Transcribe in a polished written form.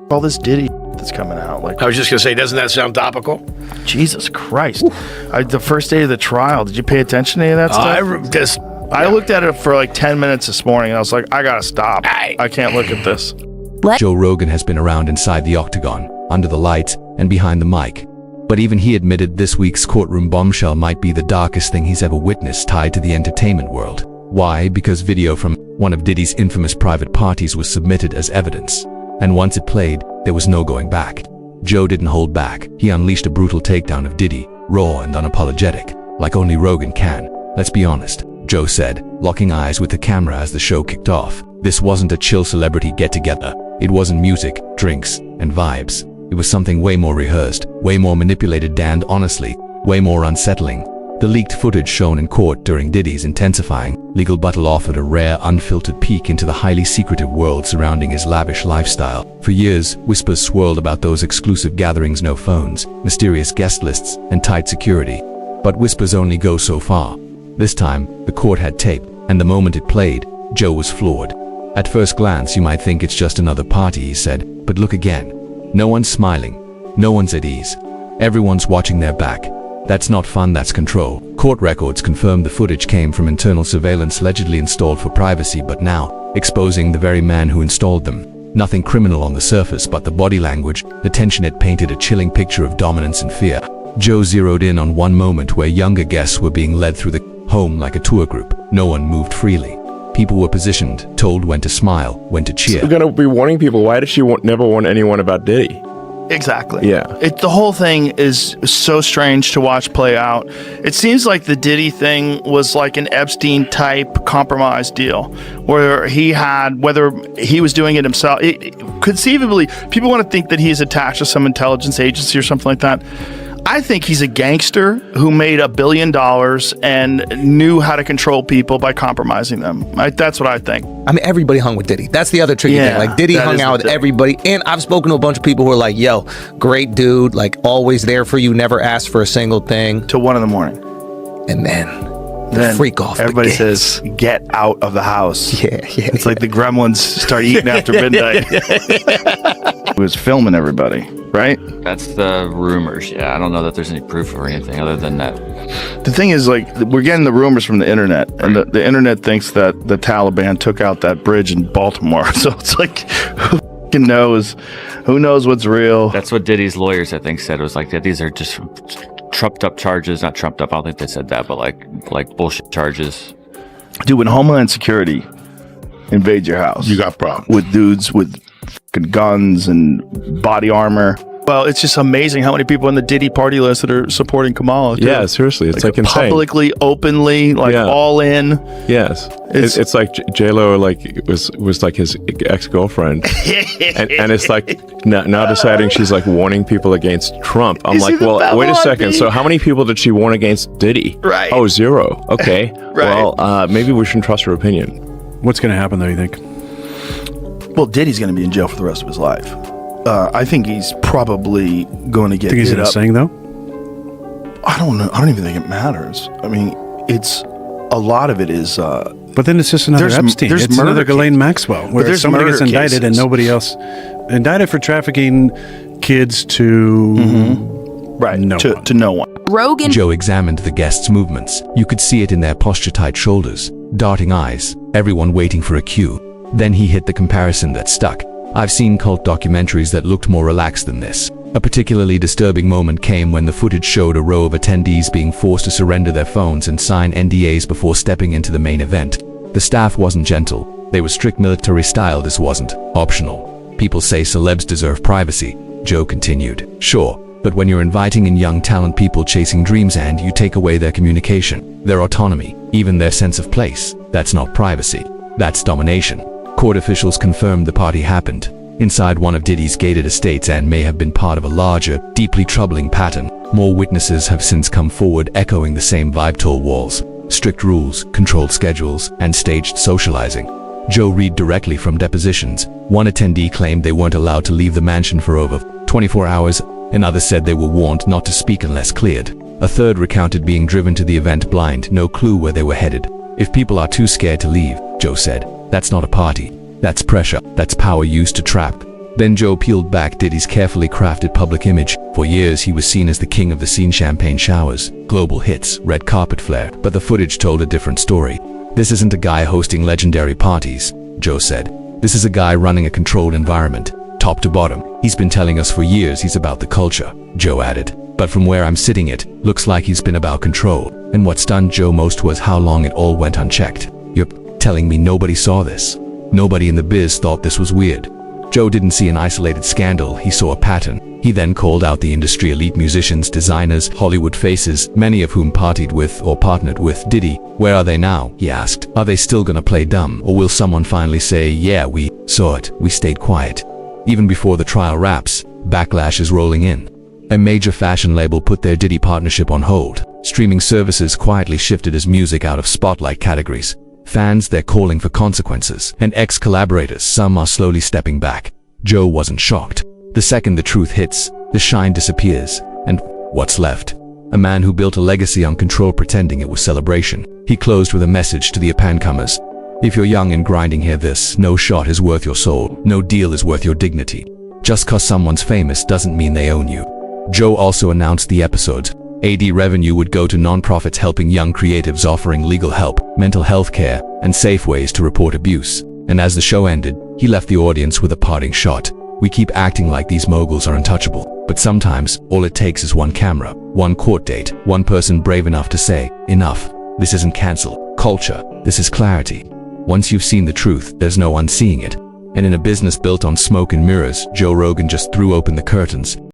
all this Diddy that's coming out. Like, I was just gonna say, doesn't that sound topical? Jesus Christ. The first day of the trial, did you pay attention to any of that stuff? I looked at it for like 10 minutes this morning and I was like, I gotta stop. I can't look at this. Joe Rogan has been around inside the octagon, under the lights, and behind the mic. But even he admitted this week's courtroom bombshell might be the darkest thing he's ever witnessed tied to the entertainment world. Why? Because video from one of Diddy's infamous private parties was submitted as evidence. And once it played, there was no going back. Joe didn't hold back. He unleashed a brutal takedown of Diddy, raw and unapologetic, like only Rogan can. Let's be honest, Joe said, locking eyes with the camera as the show kicked off. This wasn't a chill celebrity get-together. It wasn't music, drinks, and vibes. It was something way more rehearsed, way more manipulated, and honestly, way more unsettling. The leaked footage shown in court during Diddy's intensifying legal battle offered a rare, unfiltered peek into the highly secretive world surrounding his lavish lifestyle. For years, whispers swirled about those exclusive gatherings, no phones, mysterious guest lists, and tight security. But whispers only go so far. This time, the court had tape, and the moment it played, Joe was floored. At first glance, you might think it's just another party, he said, but look again. No one's smiling. No one's at ease. Everyone's watching their back. That's not fun, that's control. Court records confirmed the footage came from internal surveillance allegedly installed for privacy, but now exposing the very man who installed them. Nothing criminal on the surface, but the body language, the tension, it painted a chilling picture of dominance and fear. Joe zeroed in on one moment where younger guests were being led through the home like a tour group. No one moved freely. People were positioned, told when to smile, when to cheer. We're going to be warning people. Why did she never warn anyone about Diddy? Exactly. Yeah. The whole thing is so strange to watch play out. It seems like the Diddy thing was like an Epstein type compromise deal where he had, whether he was doing it himself, conceivably, people want to think that he's attached to some intelligence agency or something like that. I think he's a gangster who made $1 billion and knew how to control people by compromising them. That's what I think. I mean, everybody hung with Diddy. That's the other tricky thing. Like, Diddy hung out with everybody. And I've spoken to a bunch of people who are like, yo, great dude, like always there for you, never asked for a single thing. Till 1 a.m. And then the freak off. Everybody says, get out of the house. Yeah. It's like the gremlins start eating after midnight. He was filming everybody, right? That's the rumors. Yeah, I don't know that there's any proof or anything other than that. The thing is, like, we're getting the rumors from the internet, and the internet thinks that the Taliban took out that bridge in Baltimore. So it's like, who fucking knows? Who knows what's real? That's what Diddy's lawyers, I think, said. It was like, yeah, these are just trumped up charges. Not trumped up, I don't think they said that, but like bullshit charges. Dude, when Homeland Security invades your house, You got problems. with dudes with fucking guns and body armor. Well, it's just amazing how many people on the Diddy party list that are supporting Kamala. Too. Yeah, seriously, it's like insane. Publicly, openly, like all in. Yes, it's like J-Lo, like was like his ex-girlfriend, and it's like now deciding she's like warning people against Trump. I'm like, well, wait a second. So how many people did she warn against Diddy? Right. Oh, 0. Okay. Right. Well, maybe we shouldn't trust her opinion. What's going to happen, though, you think? Well, Diddy's going to be in jail for the rest of his life. I think he's probably going to get. Think he's in a saying, though? I don't know. I don't even think it matters. I mean, it's a lot of it is. But then it's just another Epstein. It's another Ghislaine Maxwell, where somebody gets indicted and nobody else indicted for trafficking kids to right no to, one. to no one. Rogan. Joe examined the guests' movements. You could see it in their posture-tight shoulders, darting eyes, everyone waiting for a cue. Then he hit the comparison that stuck. I've seen cult documentaries that looked more relaxed than this. A particularly disturbing moment came when the footage showed a row of attendees being forced to surrender their phones and sign NDAs before stepping into the main event. The staff wasn't gentle. They were strict military style. This wasn't optional. People say celebs deserve privacy, Joe continued. Sure, but when you're inviting in young talent people chasing dreams and you take away their communication, their autonomy, even their sense of place, that's not privacy. That's domination. Court officials confirmed the party happened inside one of Diddy's gated estates and may have been part of a larger, deeply troubling pattern. More witnesses have since come forward echoing the same vibe: tall walls, strict rules, controlled schedules, and staged socializing. Joe read directly from depositions. One attendee claimed they weren't allowed to leave the mansion for over 24 hours. Another said they were warned not to speak unless cleared. A third recounted being driven to the event blind, no clue where they were headed. If people are too scared to leave, Joe said, that's not a party. That's pressure. That's power used to trap. Then Joe peeled back Diddy's carefully crafted public image. For years, he was seen as the king of the scene: champagne showers, global hits, red carpet flair. But the footage told a different story. This isn't a guy hosting legendary parties, Joe said. This is a guy running a controlled environment, top to bottom. He's been telling us for years he's about the culture, Joe added. But from where I'm sitting, it looks like he's been about control. And what stunned Joe most was how long it all went unchecked. You're telling me nobody saw this? Nobody in the biz thought this was weird? Joe didn't see an isolated scandal, he saw a pattern. He then called out the industry elite: musicians, designers, Hollywood faces, many of whom partied with or partnered with Diddy. Where are they now? He asked. Are they still gonna play dumb? Or will someone finally say, yeah, we saw it, we stayed quiet? Even before the trial wraps, Backlash is rolling in. A major fashion label put their Diddy partnership on hold. Streaming services quietly shifted his music out of spotlight categories. Fans, they're calling for consequences. And ex-collaborators, some are slowly stepping back. Joe wasn't shocked. The second the truth hits, the shine disappears. And what's left? A man who built a legacy on control, pretending it was celebration. He closed with a message to the upancomers. If you're young and grinding, hear this: no shot is worth your soul. No deal is worth your dignity. Just cause someone's famous doesn't mean they own you. Joe also announced the episode's ad revenue would go to nonprofits helping young creatives, offering legal help, mental health care, and safe ways to report abuse. And as the show ended, he left the audience with a parting shot. We keep acting like these moguls are untouchable, but sometimes all it takes is one camera, one court date, one person brave enough to say, enough. This isn't cancel culture, this is clarity. Once you've seen the truth, there's no unseeing it. And in a business built on smoke and mirrors, Joe Rogan just threw open the curtains.